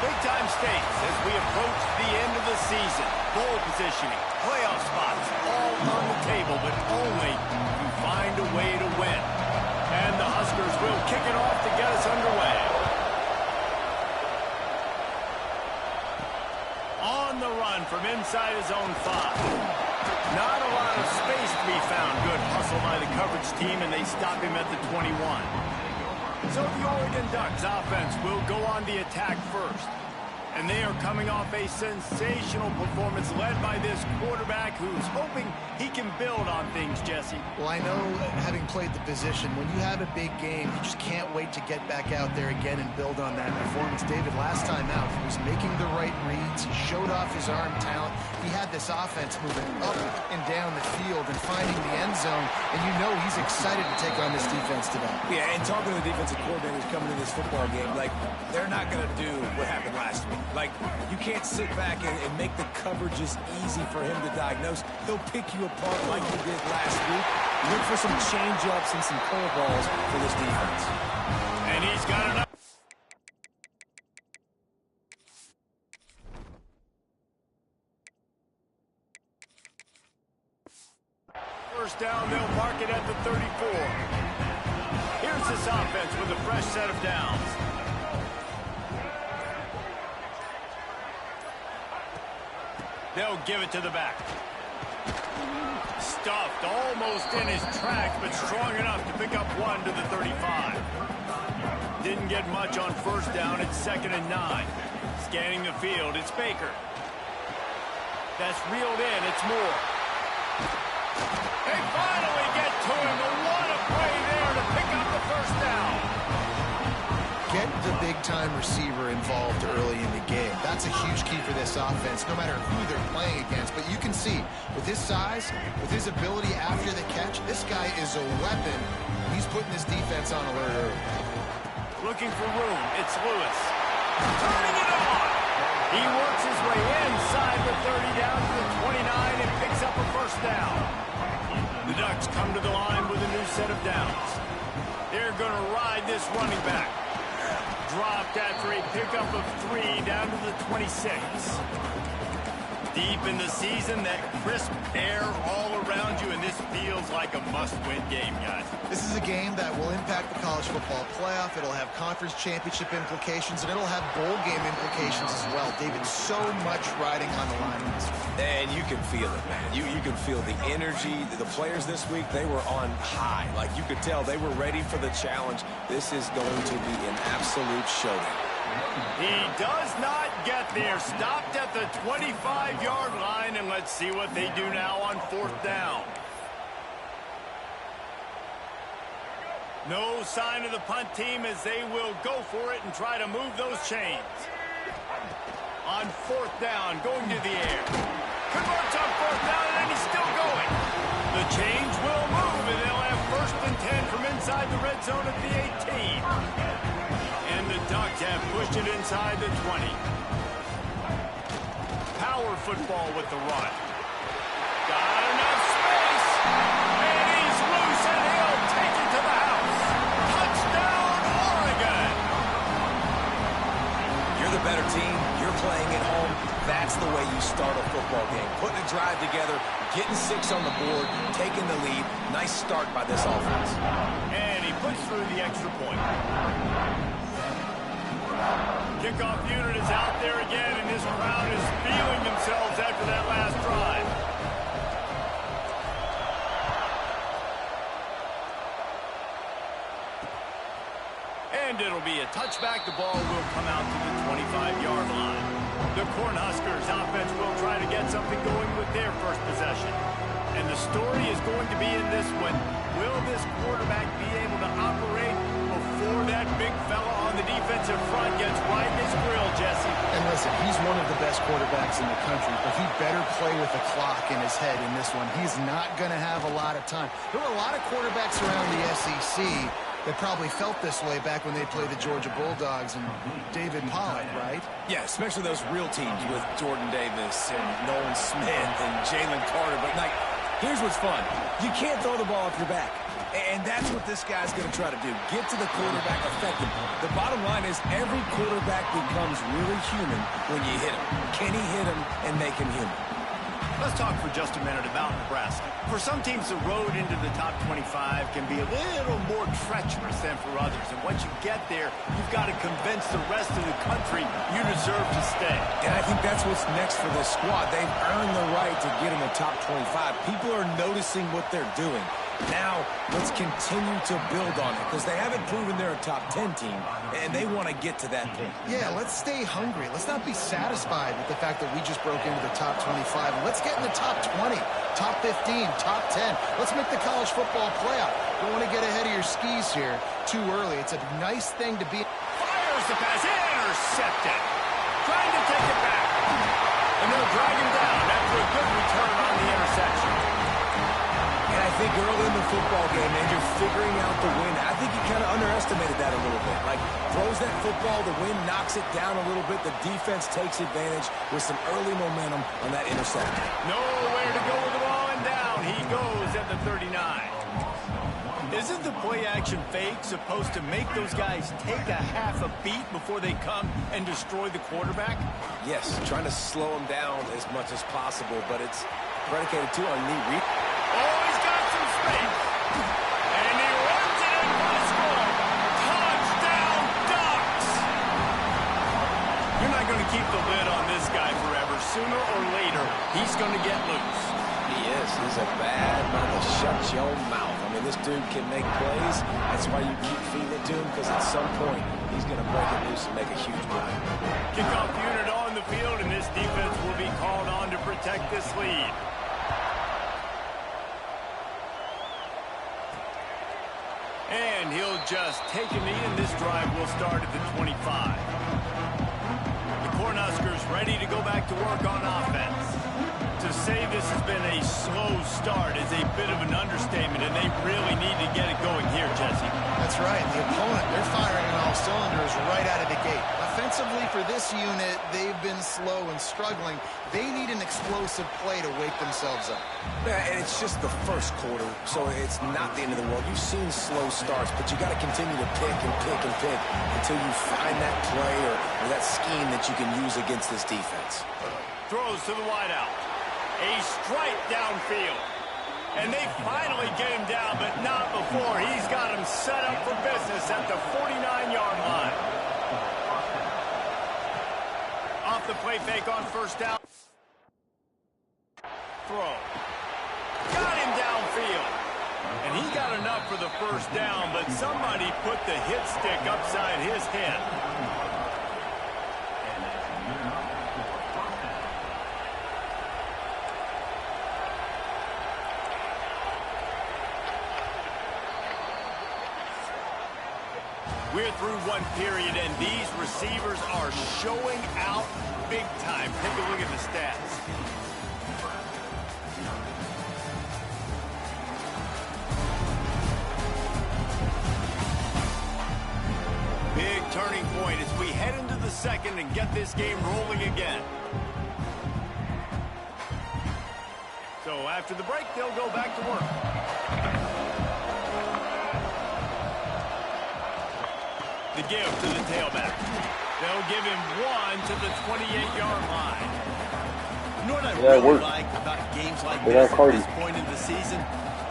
Big-time stakes as we approach the end of the season. Bowl positioning, playoff spots, all on the table, but only if you find a way to win. And the Huskers will kick it off to get us underway. On the run from inside his own 5. Not a lot of space to be found. Good hustle by the coverage team, and they stop him at the 21. So the Oregon Ducks offense will go on the attack first. And they are coming off a sensational performance led by this quarterback who's hoping he can build on things, Jesse. Well, I know, having played the position, when you have a big game, you just can't wait to get back out there again and build on that performance. David, last time out, he was making the right reads. He showed off his arm talent. He had this offense moving up and down the field and finding the end zone. And you know he's excited to take on this defense today. Yeah, and talking to the defensive coordinators coming into this football game, like, they're not going to do what happened last week. Like, you can't sit back and make the coverages easy for him to diagnose. He'll pick you apart like he did last week. Look for some change-ups and some curveballs for this defense. And he's got enough. First down, they'll mark it at the 34. Here's this offense with a fresh set of downs. They'll give it to the back. Stuffed almost in his tracks, but strong enough to pick up 1 to the 35. Didn't get much on first down. It's 2nd and 9. Scanning the field, it's Baker. That's reeled in, it's Moore. They finally get to him, but what a play there to pick up the first down. Get the big-time receiver involved early in the game. That's a huge key for this offense, no matter who they're playing against. But you can see, with his size, with his ability after the catch, this guy is a weapon. He's putting this defense on alert early. Looking for room, it's Lewis. Turning it on! He works his way inside the 30 down to the 29 and picks up a first down. The Ducks come to the line with a new set of downs. They're going to ride this running back. Dropped after a pickup of 3 down to the 26. Deep in the season, that crisp air all around you, and this feels like a must-win game, guys. This is a game that will impact the college football playoff. It'll have conference championship implications, and it'll have bowl game implications as well. David, so much riding on the line in this one. And you can feel it, man. You can feel the energy. The players this week, they were on high. Like, you could tell they were ready for the challenge. This is going to be an absolute showdown. He does not get there. Stopped at the 25-yard line, and let's see what they do now on 4th down. No sign of the punt team as they will go for it and try to move those chains. On 4th down, going to the air. Converts on 4th down, and he's still going. The chains will move, and they'll have 1st and 10 from inside the red zone at the 18. And the Ducks have pushed it inside the 20. Power football with the run. Got enough space. And he's loose, and he'll take it to the house. Touchdown, Oregon. You're the better team. You're playing at home. That's the way you start a football game. Putting a drive together, getting 6 on the board, taking the lead. Nice start by this offense. And he puts through the extra point. Kickoff unit is out there again, and this crowd is feeling themselves after that last drive. And it'll be a touchback. The ball will come out to the 25-yard line. The Cornhuskers offense will try to get something going with their first possession. And the story is going to be in this one. Will this quarterback be able to operate before that big fella on the defensive front gets right in his grill, Jesse? And listen, he's one of the best quarterbacks in the country, but he better play with the clock in his head in this one. He's not going to have a lot of time. There were a lot of quarterbacks around the SEC that probably felt this way back when they played the Georgia Bulldogs and David Pollack, right? Yeah, especially those real teams with Jordan Davis and Nolan Smith and Jalen Carter. But, like, here's what's fun. You can't throw the ball off your back. And that's what this guy's going to try to do. Get to the quarterback effectively. The bottom line is every quarterback becomes really human when you hit him. Can he hit him and make him human? Let's talk for just a minute about Nebraska. For some teams, the road into the top 25 can be a little more treacherous than for others. And once you get there, you've got to convince the rest of the country you deserve to stay. And I think that's what's next for this squad. They've earned the right to get in the top 25. People are noticing what they're doing. Now, let's continue to build on it because they haven't proven they're a top 10 team, and they want to get to that point. Yeah, let's stay hungry. Let's not be satisfied with the fact that we just broke into the top 25. Let's get in the top 20, top 15, top 10. Let's make the college football playoff. Don't want to get ahead of your skis here too early. It's a nice thing to be. Fires the pass, intercepted. Trying to take it back. And they'll drag him down after a good return on the interception. And I think early in the football game, man, you're figuring out the wind. I think you kind of underestimated that a little bit. Like, throws that football, the wind knocks it down a little bit. The defense takes advantage with some early momentum on that interception. Nowhere to go with the ball, and down he goes at the 39. Isn't the play-action fake supposed to make those guys take a half a beat before they come and destroy the quarterback? Yes, trying to slow him down as much as possible, but it's predicated, too, on knee read. Oh, he's got some space. And he runs it in for the score. Touchdown, Ducks! You're not going to keep the lid on this guy forever. Sooner or later, he's going to get loose. He is. He's a bad man to shut your mouth. I mean, this dude can make plays. That's why you keep feeding it to him, because at some point, he's going to break it loose and make a huge play. Kickoff unit on the field, and this defense will be called on to protect this lead. And he'll just take a knee, and this drive will start at the 25. The Cornhuskers ready to go back to work on offense. To say this has been a slow start is a bit of an understatement, and they really need to get it going here, Jesse. That's right. The opponent, they're firing on all cylinders right out of the gate. Offensively for this unit, they've been slow and struggling. They need an explosive play to wake themselves up. Yeah, and it's just the first quarter, so it's not the end of the world. You've seen slow starts, but you got to continue to pick and pick and pick until you find that play or that scheme that you can use against this defense. Throws to the wideout. A strike downfield. And they finally get him down, but not before. He's got him set up for business at the 49-yard line. Off the play fake on first down. Throw. Got him downfield. And he got enough for the first down, but somebody put the hit stick upside his head. We're through one period, and these receivers are showing out big time. Take a look at the stats. Big turning point as we head into the second and get this game rolling again. So after the break, they'll go back to work. The give to the tailback. They'll give him one to the 28-yard line. You know what I really like about games like this at this point in the season?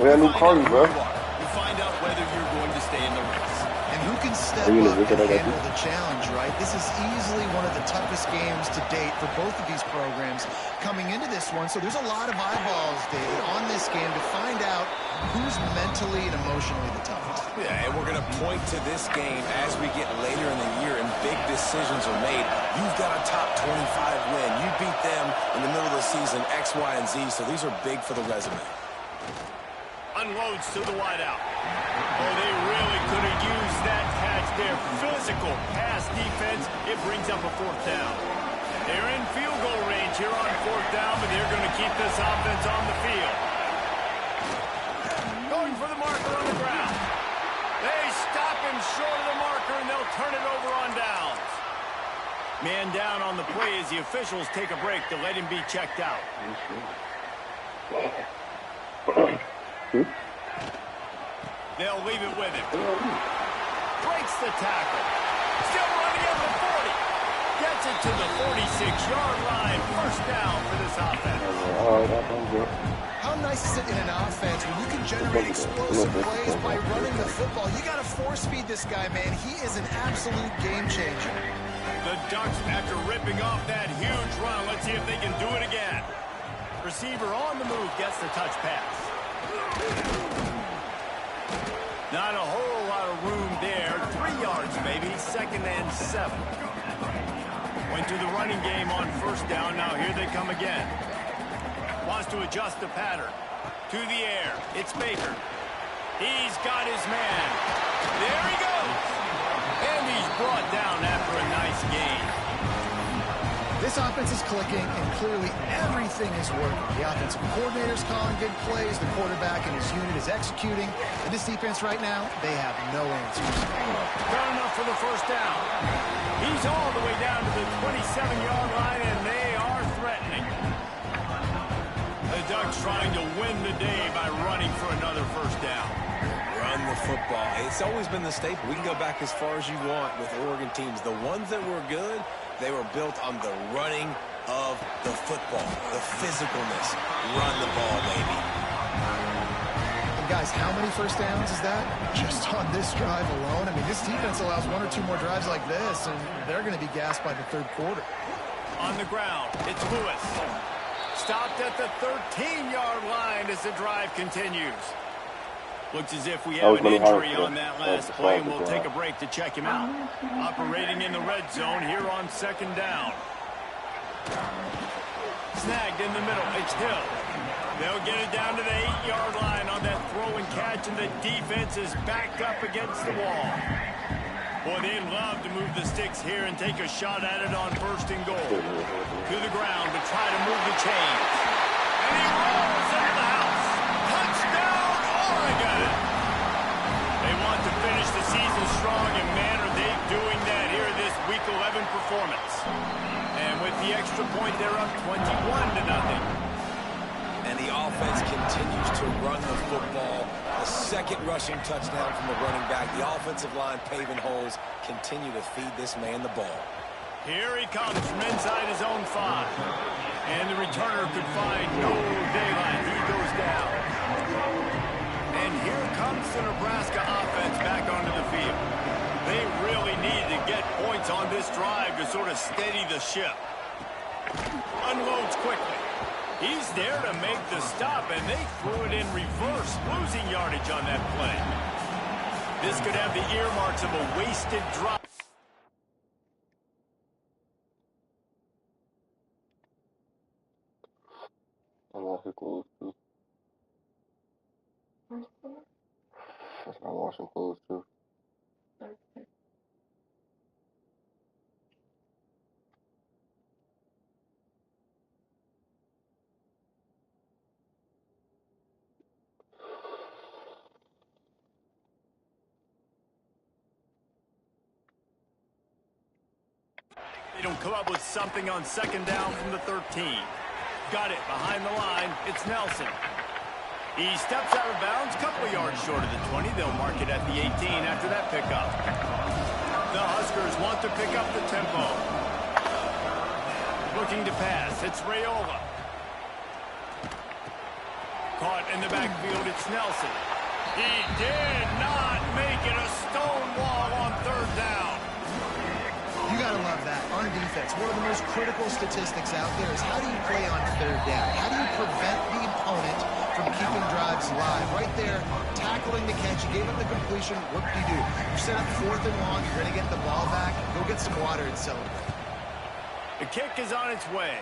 We got new Cardi, bro. You find out whether you're going to stay in the race. And who can step up and handle the challenge, right? This is easily one of the toughest games to date for both of these programs coming into this one. So there's a lot of eyeballs, David, on this game to find out who's mentally and emotionally the toughest. Yeah, and we're going to point to this game as we get later in the year and big decisions are made. You've got a top 25 win. You beat them in the middle of the season, X, Y, and Z, so these are big for the resume. Unloads to the wideout. Oh, they really could have used that catch there. Physical pass defense. It brings up a fourth down. They're in field goal range here on fourth down, but they're going to keep this offense on the field. Going for the marker on the ground. They stop him short of the marker, and they'll turn it over on downs. Man down on the play as the officials take a break to let him be checked out. They'll leave it with him. Breaks the tackle. Still running at the 40. Gets it to the 46-yard line. First down for this offense. How nice is it in an offense when you can generate explosive plays by running the football? You got to force-feed this guy, man. He is an absolute game changer. The Ducks, after ripping off that huge run, let's see if they can do it again. Receiver on the move gets the touch pass. Not a whole lot of room there. 3 yards maybe, 2nd and 7. Went to the running game on first down. Now here they come again. Wants to adjust the pattern. To the air. It's Baker. He's got his man. There he goes. And he's brought down after a nice gain. This offense is clicking, and clearly everything is working. The offensive coordinator's calling good plays. The quarterback and his unit is executing. And this defense right now, they have no answers. Got enough for the first down. He's all the way down to the 27-yard line, and they are threatening. The Ducks trying to win the day by running for another first down. Run the football. It's always been the staple. We can go back as far as you want with Oregon teams. The ones that were good, they were built on the running of the football, the physicalness. Run the ball, baby. And guys, how many first downs is that? Just on this drive alone? I mean, this defense allows 1 or 2 more drives like this, and they're going to be gassed by the third quarter. On the ground, it's Lewis. Stopped at the 13-yard line as the drive continues. Looks as if we have an injury on that last play, and we'll take a break to check him out. Operating in the red zone here on 2nd down. Snagged in the middle. It's Hill. They'll get it down to the 8-yard line on that throw and catch, and the defense is backed up against the wall. Boy, they'd love to move the sticks here and take a shot at it on 1st and goal. To the ground to try to move the chains. And he rolls into the house. Touchdown, Oregon! They want to finish the season strong, and man, are they doing that here in this Week 11 performance. And with the extra point, they're up 21-0. And the offense continues to run the football. A 2nd rushing touchdown from the running back. The offensive line paving holes. Continue to feed this man the ball. Here he comes from inside his own 5. And the returner could find no daylight. He goes down. And here comes the Nebraska offense back onto the field. They really need to get points on this drive to sort of steady the ship. Unloads quickly. He's there to make the stop, and they threw it in reverse, losing yardage on that play. This could have the earmarks of a wasted drive. I'm watching clothes too. I'm washing clothes too. They don't come up with something on 2nd down from the 13. Got it behind the line. It's Nelson. He steps out of bounds, couple of yards short of the 20. They'll mark it at the 18 after that pickup. The Huskers want to pick up the tempo. Looking to pass. It's Raiola. Caught in the backfield. It's Nelson. He did not make it a stone wall on 3rd down. You got to love that. On defense, one of the most critical statistics out there is how do you play on 3rd down? How do you prevent the opponent from keeping drives alive? Right there, tackling the catch. You gave up the completion. What do you do? You set up 4th and long. You're going to get the ball back. Go get some water and celebrate. The kick is on its way.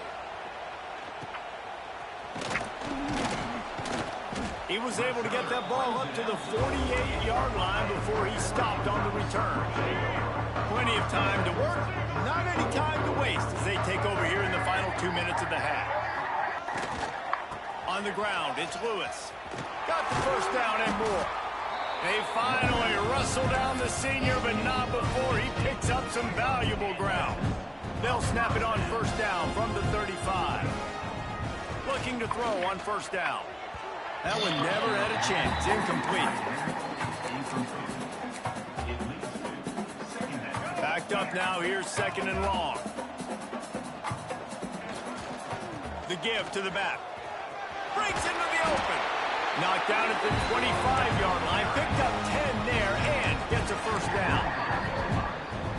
He was able to get that ball up to the 48-yard line before he stopped on the return. Plenty of time to work, not any time to waste as they take over here in the final 2 minutes of the half. On the ground, it's Lewis. Got the first down and more. They finally wrestle down the senior, but not before he picks up some valuable ground. They'll snap it on 1st down from the 35. Looking to throw on 1st down. That one never had a chance. Incomplete. Backed up now, here's 2nd and long. The give to the back. Breaks into the open. Knocked down at the 25-yard line. Picked up 10 there and gets a first down.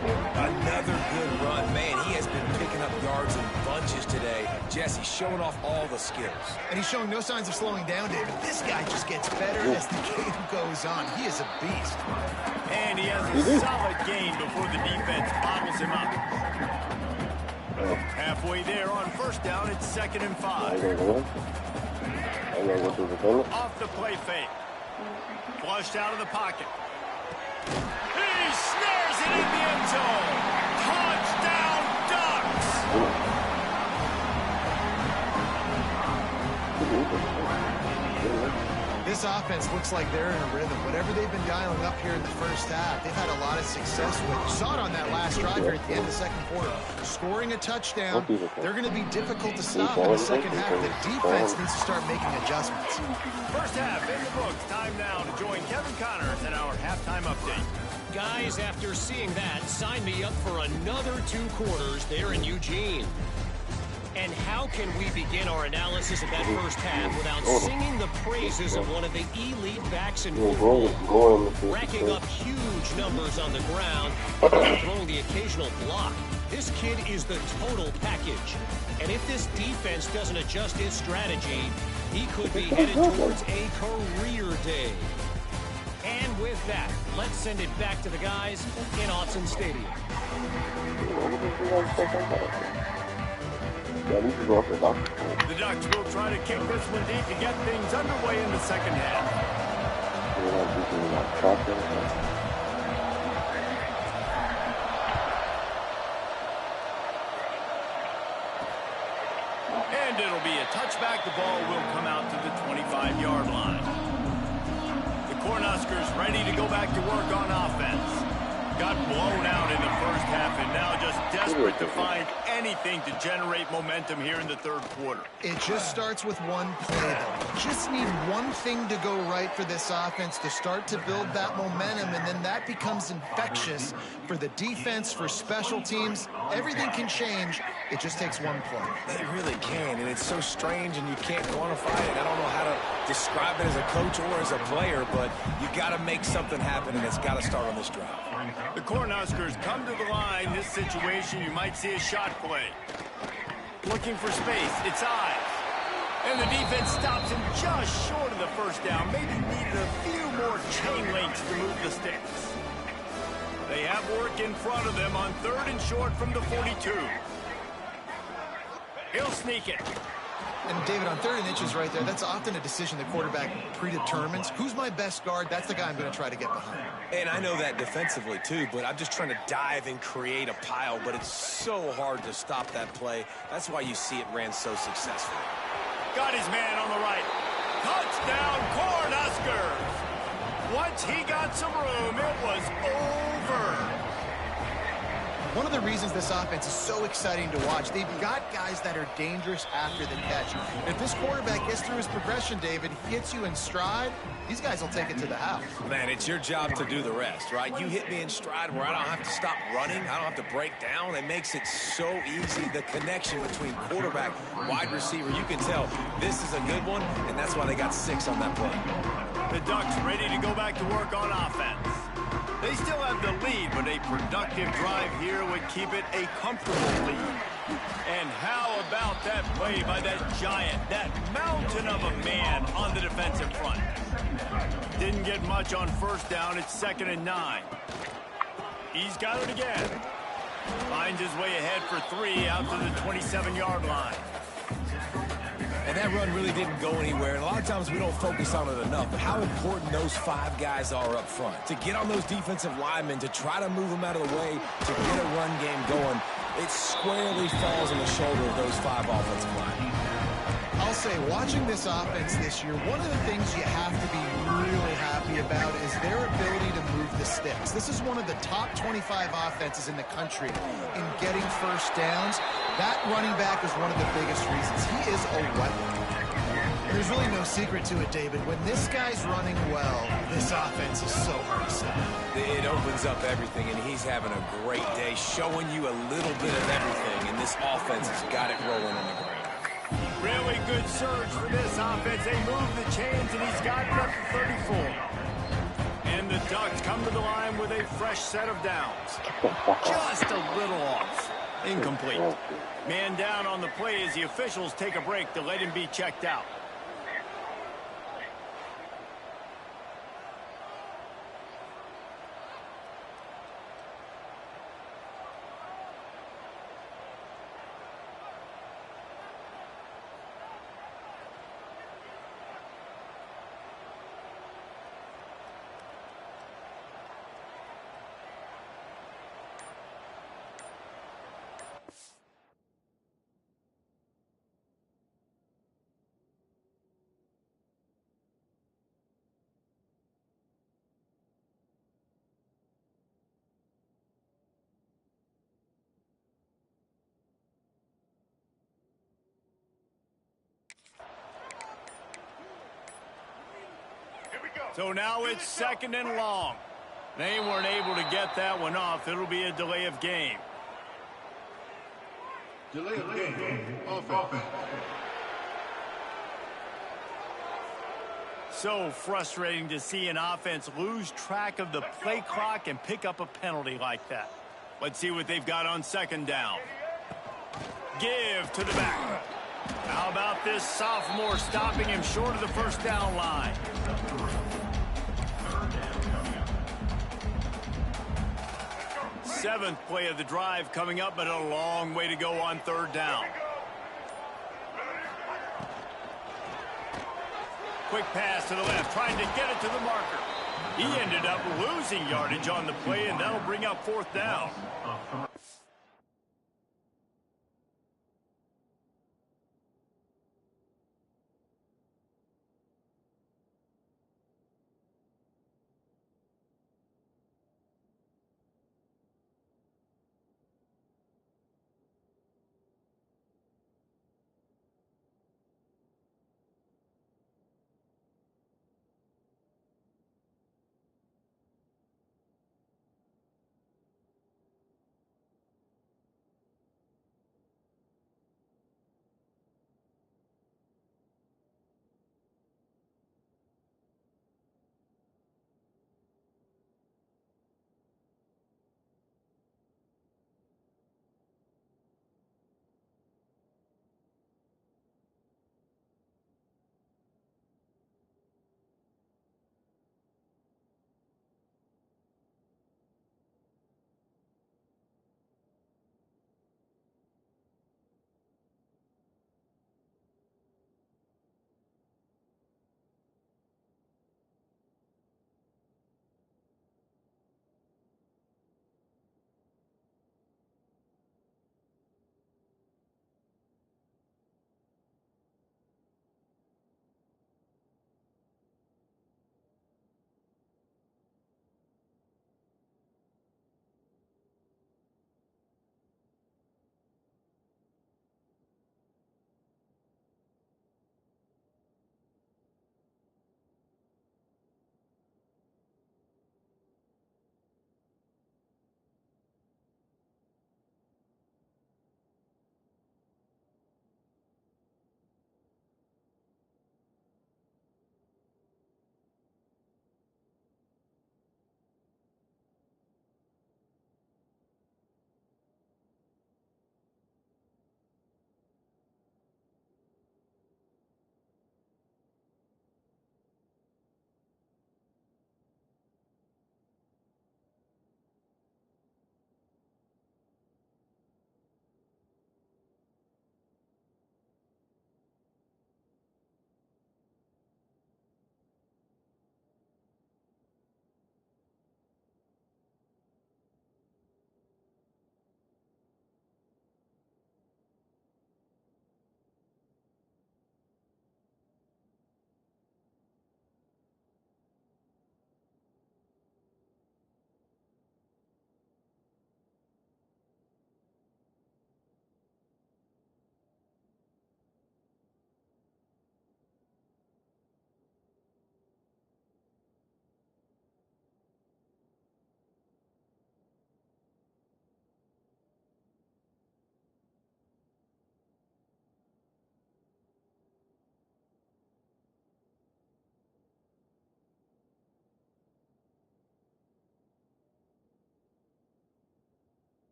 Another good run. Man, he has been picking up yards in bunches today. Jesse showing off all the skills. And he's showing no signs of slowing down, David. This guy just gets better as the game goes on. He is a beast. And he has a solid gain before the defense bottles him up. Halfway there on first down, it's 2nd and 5. Off the play fake. Flushed out of the pocket. He snares it in the end zone. Touchdown, Ducks! This offense looks like they're in a rhythm. Whatever they've been dialing up here in the first half, they've had a lot of success with. You saw it on that last drive here at the end of the second quarter. Scoring a touchdown, they're going to be difficult to stop in the second half. The defense needs to start making adjustments. First half in the books. Time now to join Kevin Connors in our halftime update. Guys, after seeing that, sign me up for another 2 quarters there in Eugene. And how can we begin our analysis of that first half without singing the praises of one of the elite backs in football, racking up huge numbers on the ground and throwing the occasional block? This kid is the total package. And if this defense doesn't adjust his strategy, he could be headed towards a career day. And with that, let's send it back to the guys in Autzen Stadium. The Ducks will try to kick this one deep to get things underway in the second half. And it'll be a touchback. The ball will come out to the 25-yard line. The Cornhuskers ready to go back to work on offense. Got blown out in the first half and now just desperate to find anything to generate momentum here in the third quarter. It just starts with one play, though. Just need one thing to go right for this offense to start to build that momentum, and then that becomes infectious for the defense, for special teams. Everything can change. It just takes one play. It really can, and it's so strange, and you can't quantify it. I don't know how to describe it as a coach or as a player, but you got to make something happen, and it's got to start on this drive. The Cornhuskers come to the line. This situation, you might see a shot play. Looking for space. It's eyes. And the defense stops him just short of the first down. Maybe needed a few more chain links to move the sticks. They have work in front of them on 3rd and short from the 42. He'll sneak it. And David, on 3rd and inches right there, that's often a decision the quarterback predetermines. Who's my best guard? That's the guy I'm going to try to get behind. And I know that defensively, too, but I'm just trying to dive and create a pile, but it's so hard to stop that play. That's why you see it ran so successfully. Got his man on the right. Touchdown, Cornhuskers! Once he got some room, it was over. One of the reasons this offense is so exciting to watch, they've got guys that are dangerous after the catch. If this quarterback gets through his progression, David, hits you in stride, these guys will take it to the house. Man, it's your job to do the rest, right? You hit me in stride where I don't have to stop running. I don't have to break down. It makes it so easy. The connection between quarterback, wide receiver, you can tell this is a good one, and that's why they got 6 on that play. The Ducks ready to go back to work on offense. They still have the lead, but a productive drive here would keep it a comfortable lead. And how about that play by that giant, that mountain of a man on the defensive front? Didn't get much on first down. It's 2nd and 9. He's got it again. Finds his way ahead for 3 out to the 27-yard line. And that run really didn't go anywhere. And a lot of times we don't focus on it enough. But how important those 5 guys are up front. To get on those defensive linemen, to try to move them out of the way, to get a run game going, it squarely falls on the shoulder of those 5 offensive linemen. I'll say, watching this offense this year, one of the things you have to be really happy about is their ability to move the sticks. This is one of the top 25 offenses in the country in getting first downs. That running back is one of the biggest reasons. He is a weapon. There's really no secret to it, David. When this guy's running well, this offense is so hard to stop. It opens up everything, and he's having a great day, showing you a little bit of everything, and this offense has got it rolling on the ground. Really good surge for this offense. They move the chains, and he's got it up to 34. And the Ducks come to the line with a fresh set of downs. Just a little off. Incomplete. Man down on the play as the officials take a break to let him be checked out. So now it's 2nd and long. They weren't able to get that one off. It'll be a delay of game. Delay of game. Offense. So frustrating to see an offense lose track of the play clock and pick up a penalty like that. Let's see what they've got on 2nd down. Give to the back. How about this sophomore stopping him short of the 1st down line? Seventh play of the drive coming up, but a long way to go on 3rd down. Quick pass to the left, trying to get it to the marker. He ended up losing yardage on the play, and that'll bring up 4th down.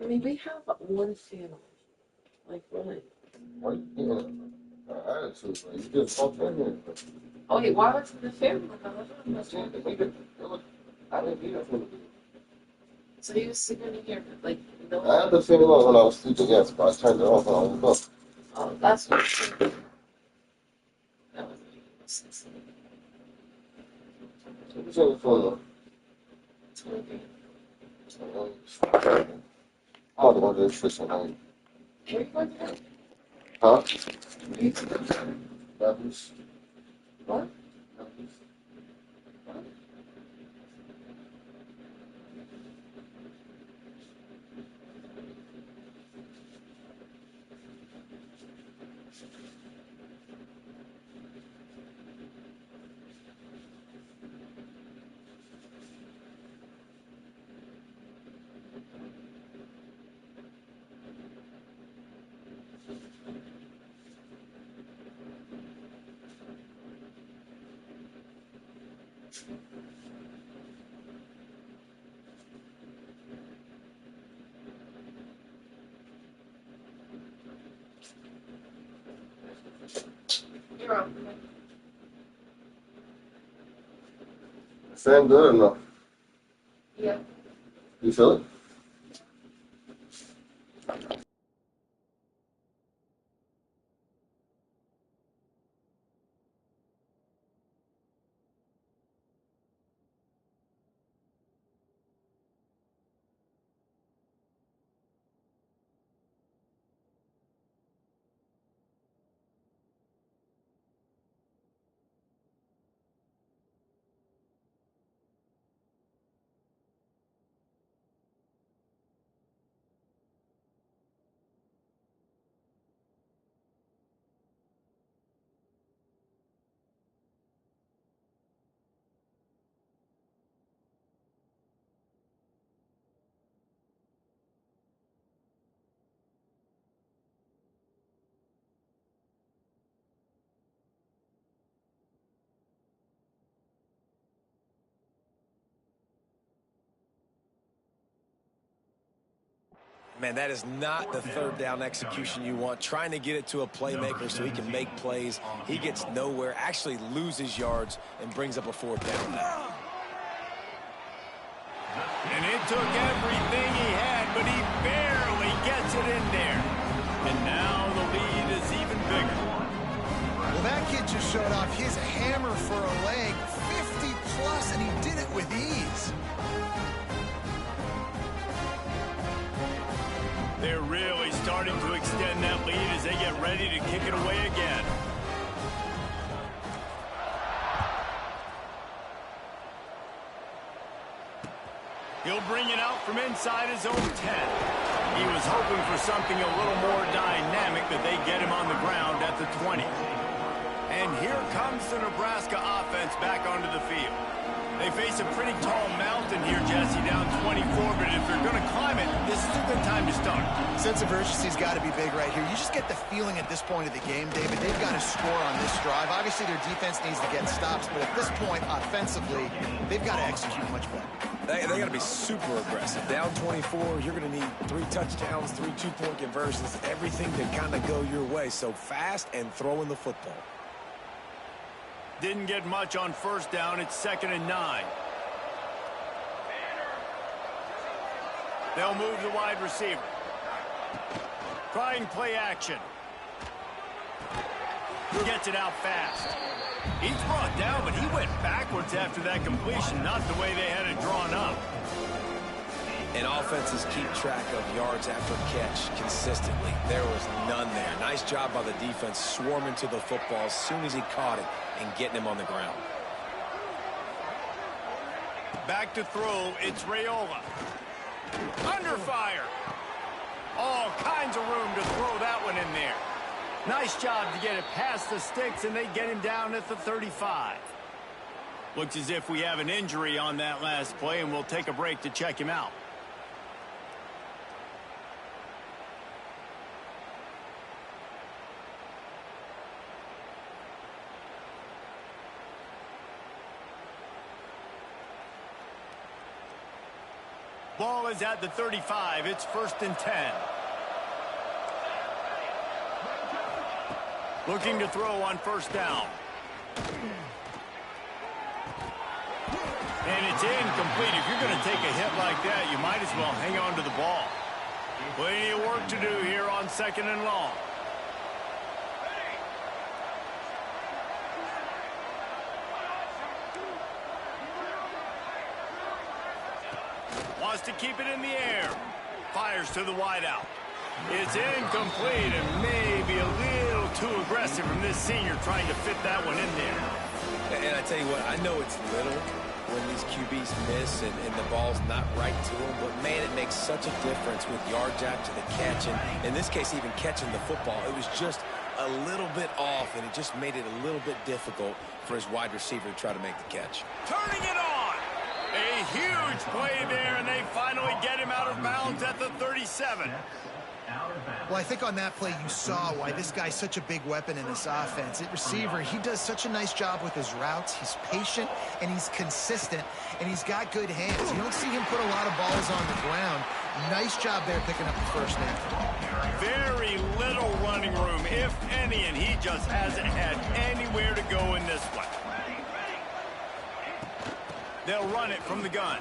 I mean, we have one family. Like, really. Why you getting an attitude, man? You just talk in here. Oh, wait, why was it the family? I didn't need it for the So he was sleeping in here, like, no. I had the feeling when I was sleeping, yes, but I turned it off when I woke up. Oh, that's what that was sense. What was on the phone, It's one thing. though? I'm about to go to this fish tonight. Where you going to? Huh? Where you going to? Rappers. What? Rappers. You're on. Sound good enough. Yeah. You feel it? Man, that is not the third down execution you want. Trying to get it to a playmaker so he can make plays. He gets nowhere, actually loses yards, and brings up a fourth down now. And it took everything he had, but he barely gets it in there. And now the lead is even bigger. Well, that kid just showed off his hammer for a leg, 50 plus, and he did it with ease. They're really starting to extend that lead as they get ready to kick it away again. He'll bring it out from inside his own 10. He was hoping for something a little more dynamic, but they get him on the ground at the 20. And here comes the Nebraska offense back onto the field. They face a pretty tall mountain here, Jesse, down 24, but if they're going to climb it, this is a good time to start. Sense of urgency's got to be big right here. You just get the feeling at this point of the game, David, they've got to score on this drive. Obviously, their defense needs to get stops, but at this point, offensively, they've got to execute much better. They got to be super aggressive. Down 24, you're going to need 3 touchdowns, 3 two-point conversions, everything to kind of go your way. So fast and throwing the football. Didn't get much on first down. It's 2nd and 9. They'll move the wide receiver. Trying play action. Gets it out fast. He's brought down, but he went backwards after that completion, not the way they had it drawn up. And offenses keep track of yards after catch consistently. There was none there. Nice job by the defense swarming to the football as soon as he caught it and getting him on the ground. Back to throw, it's Raiola. Under fire. All kinds of room to throw that one in there. Nice job to get it past the sticks, and they get him down at the 35. Looks as if we have an injury on that last play, and we'll take a break to check him out. Ball is at the 35. It's 1st and 10. Looking to throw on 1st down. And it's incomplete. If you're going to take a hit like that, you might as well hang on to the ball. Plenty of work to do here on 2nd and long. Wants to keep it in the air. Fires to the wideout. It's incomplete and maybe a little too aggressive from this senior trying to fit that one in there. And I tell you what, I know it's little when these QBs miss and the ball's not right to them, but man, it makes such a difference with yards after the catch. And in this case, even catching the football, it was just a little bit off, and it just made it a little bit difficult for his wide receiver to try to make the catch. Turning it on. A huge play there, and they finally get him out of bounds at the 37. Well, I think on that play you saw why this guy's such a big weapon in this offense. At receiver, he does such a nice job with his routes. He's patient, and he's consistent, and he's got good hands. You don't see him put a lot of balls on the ground. Nice job there picking up the 1st down. Very little running room, if any, and he just hasn't had anywhere to go in this one. They'll run it from the gun.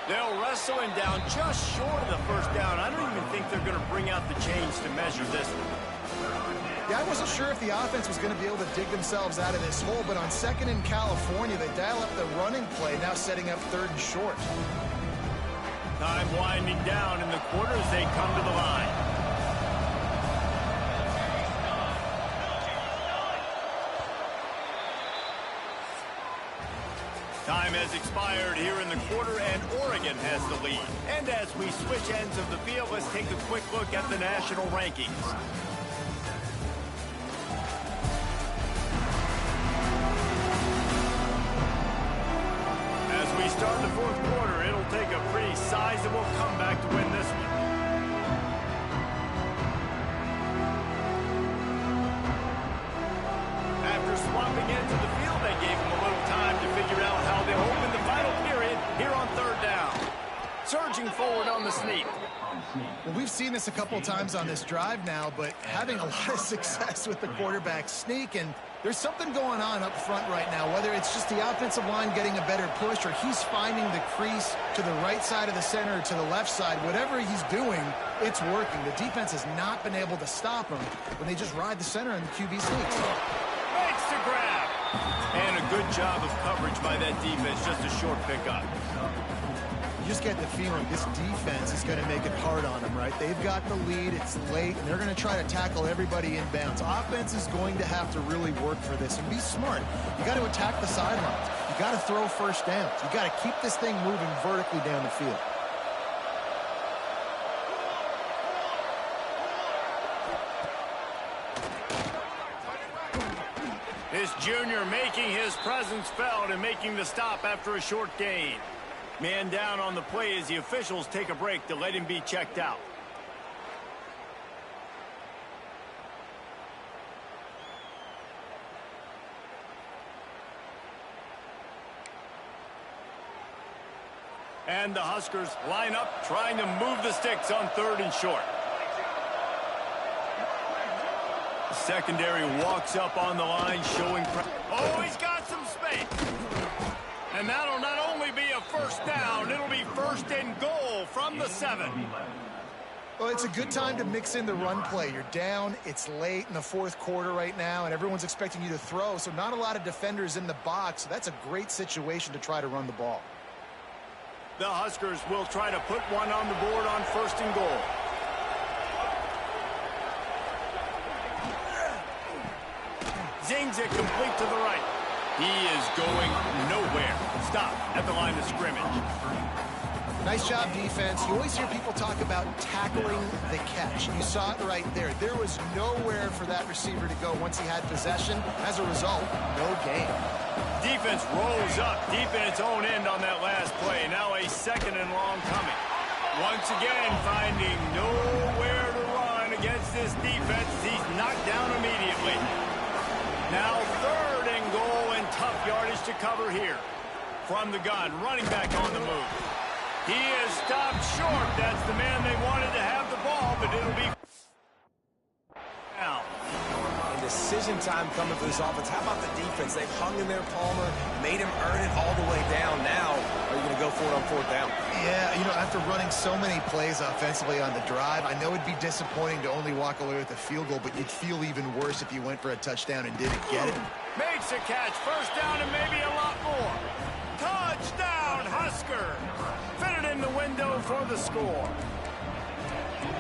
They'll wrestle him down just short of the 1st down. I don't even think they're going to bring out the chains to measure this one. Yeah, I wasn't sure if the offense was going to be able to dig themselves out of this hole, but on 2nd in California, they dial up the running play, now setting up 3rd and short. Time winding down in the quarter as they come to the line. Time has expired here in the quarter, and Oregon has the lead. And as we switch ends of the field, let's take a quick look at the national rankings. As we start the 4th quarter, it'll take a pretty sizable comeback to win this one. After swapping into the field, they gave him a little time to figure out how they'll open the final period here on 3rd down. Surging forward on the sneak. Well, we've seen this a couple of times on this drive now, but having a lot of success with the quarterback sneak, and there's something going on up front right now, whether it's just the offensive line getting a better push or he's finding the crease to the right side of the center or to the left side. Whatever he's doing, it's working. The defense has not been able to stop him when they just ride the center and the QB sneaks. Makes the grab. And a good job of coverage by that defense, just a short pickup. You just get the feeling this defense is going to make it hard on them, right? They've got the lead, it's late, and they're going to try to tackle everybody in bounds. Offense is going to have to really work for this and be smart. You got to attack the sidelines. You got to throw 1st downs. You got to keep this thing moving vertically down the field. This junior making his presence felt and making the stop after a short gain. Man down on the play as the officials take a break to let him be checked out. And the Huskers line up, trying to move the sticks on 3rd and short. The secondary walks up on the line, showing... Oh, he's got some space. And that'll not only be a 1st down, it'll be 1st and goal from the 7. Well, it's a good time to mix in the run play. You're down, it's late in the 4th quarter right now, and everyone's expecting you to throw, so not a lot of defenders in the box. So that's a great situation to try to run the ball. The Huskers will try to put one on the board on 1st and goal. Zings it complete to the right. He is going nowhere. Stop at the line of scrimmage. Nice job, defense. You always hear people talk about tackling the catch. You saw it right there. There was nowhere for that receiver to go once he had possession. As a result, no gain. Defense rolls up deep in its own end on that last play. Now a 2nd and long coming. Once again, finding nowhere to run against this defense. He's knocked down immediately. Now 3rd and goal, and tough yardage to cover here. From the gun, running back on the move. He is stopped short. That's the man they wanted to have the ball, but it'll be now. And decision time coming for this offense. How about the defense? They've hung in there, Palmer, made him earn it all the way down. Now, are you going to go for it on fourth down? Yeah, you know, after running so many plays offensively on the drive, I know it'd be disappointing to only walk away with a field goal, but you'd feel even worse if you went for a touchdown and didn't get it. Makes a catch. First down and maybe a lot more. Touchdown, Husker. Fitted in the window for the score.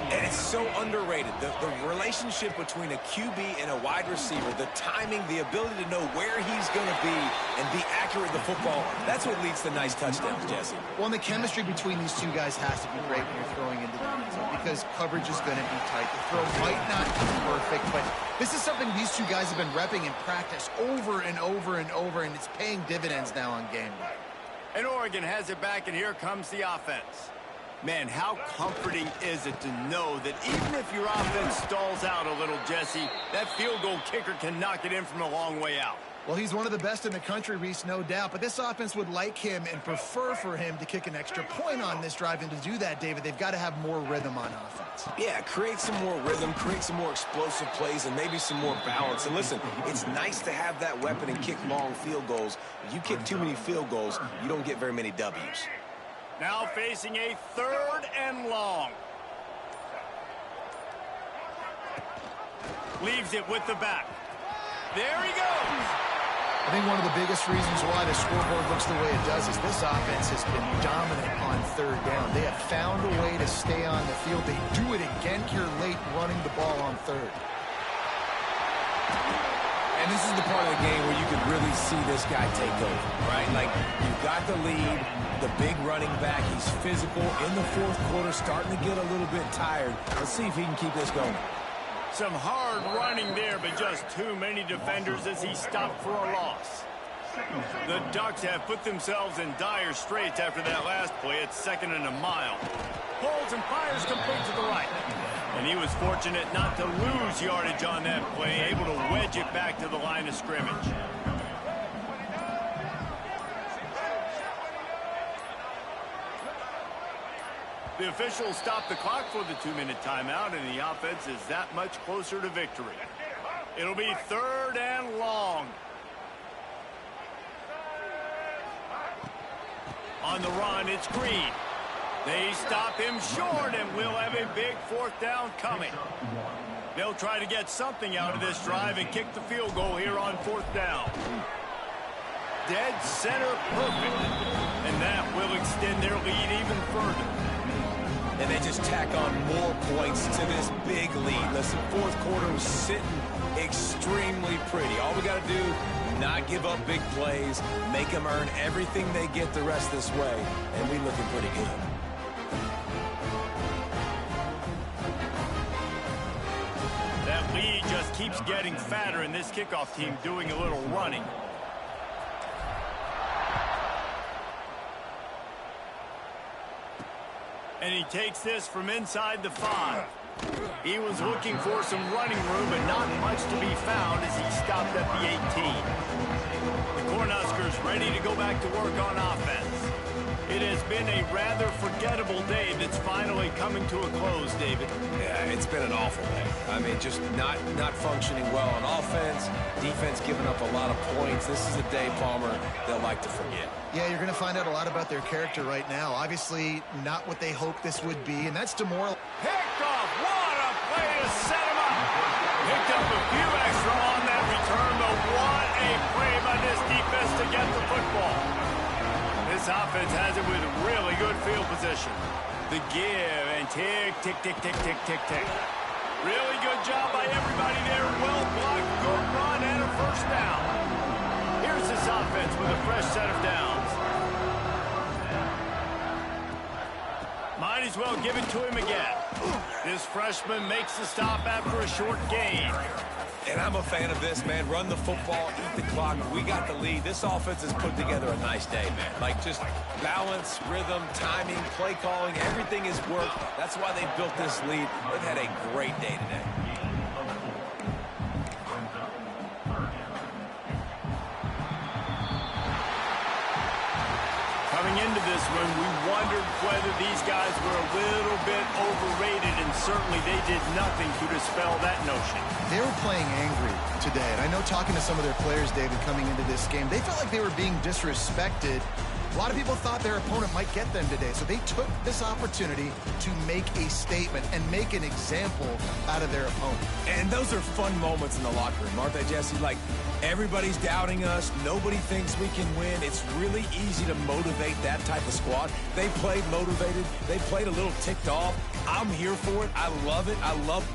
And it's so underrated. The relationship between a QB and a wide receiver, the timing, the ability to know where he's going to be and be accurate with the football, that's what leads to nice touchdowns, Jesse. Well, and the chemistry between these two guys has to be great when you're throwing into the end zone because coverage is going to be tight. The throw might not be perfect, but this is something these two guys have been repping in practice over and over and over, and it's paying dividends now on game day. And Oregon has it back, and here comes the offense. Man, how comforting is it to know that even if your offense stalls out a little, Jesse, that field goal kicker can knock it in from a long way out. Well, he's one of the best in the country, Reese, no doubt. But this offense would like him and prefer for him to kick an extra point on this drive. And to do that, David, they've got to have more rhythm on offense. Yeah, create some more rhythm, create some more explosive plays, and maybe some more balance. And listen, it's nice to have that weapon and kick long field goals. If you kick too many field goals, you don't get very many W's. Now facing a 3rd and long. Leaves it with the back. There he goes. I think one of the biggest reasons why the scoreboard looks the way it does is this offense has been dominant on 3rd down. They have found a way to stay on the field. They do it again here late, running the ball on 3rd. And this is the part of the game where you can really see this guy take over, right? Like, you've got the lead, the big running back. He's physical in the 4th quarter, starting to get a little bit tired. Let's see if he can keep this going. Some hard running there, but just too many defenders as he stopped for a loss. The Ducks have put themselves in dire straits after that last play. It's 2nd and a mile. Pulls and fires complete to the right. And he was fortunate not to lose yardage on that play, able to wedge it back to the line of scrimmage. The officials stopped the clock for the 2-minute timeout, and the offense is that much closer to victory. It'll be 3rd and long. On the run, it's Green. They stop him short, and we'll have a big 4th down coming. They'll try to get something out of this drive and kick the field goal here on 4th down. Dead center perfect. And that will extend their lead even further. And they just tack on more points to this big lead. Listen, 4th quarter was sitting extremely pretty. All we got to do, not give up big plays, make them earn everything they get the rest this way, and we looking pretty good. That lead just keeps getting fatter, and this kickoff team doing a little running. And he takes this from inside the 5. He was looking for some running room, but not much to be found as he stopped at the 18. The Cornhuskers ready to go back to work on offense. It has been a rather forgettable day that's finally coming to a close, David. Yeah, it's been an awful day. I mean, just not functioning well on offense, defense giving up a lot of points. This is a day, Palmer, they'll like to forget. Yeah, you're going to find out a lot about their character right now. Obviously, not what they hoped this would be, and that's demoralizing. Picked off. What a play to set him up. Picked up a few extra on that return, but what a play by this defense to get the football. This offense has it with really good field position. The give and tick, tick, tick, tick, tick, tick, tick. Really good job by everybody there. Well blocked, good run, and a 1st down. Here's this offense with a fresh set of downs. Might as well give it to him again. This freshman makes the stop after a short gain. And I'm a fan of this, man. Run the football, eat the clock. We got the lead. This offense has put together a nice day, man. Like, just balance, rhythm, timing, play calling, everything has worked. That's why they built this lead. They've had a great day today. Coming into this one, we wondered whether these guys were a little bit overrated, and certainly they did nothing to dispel that notion. They were playing angry today, and I know talking to some of their players, David, coming into this game, they felt like they were being disrespected. A lot of people thought their opponent might get them today, so they took this opportunity to make a statement and make an example out of their opponent. And those are fun moments in the locker room, aren't they, Jesse? Like, everybody's doubting us. Nobody thinks we can win. It's really easy to motivate that type of squad. They played motivated. They played a little ticked off. I'm here for it. I love it. I love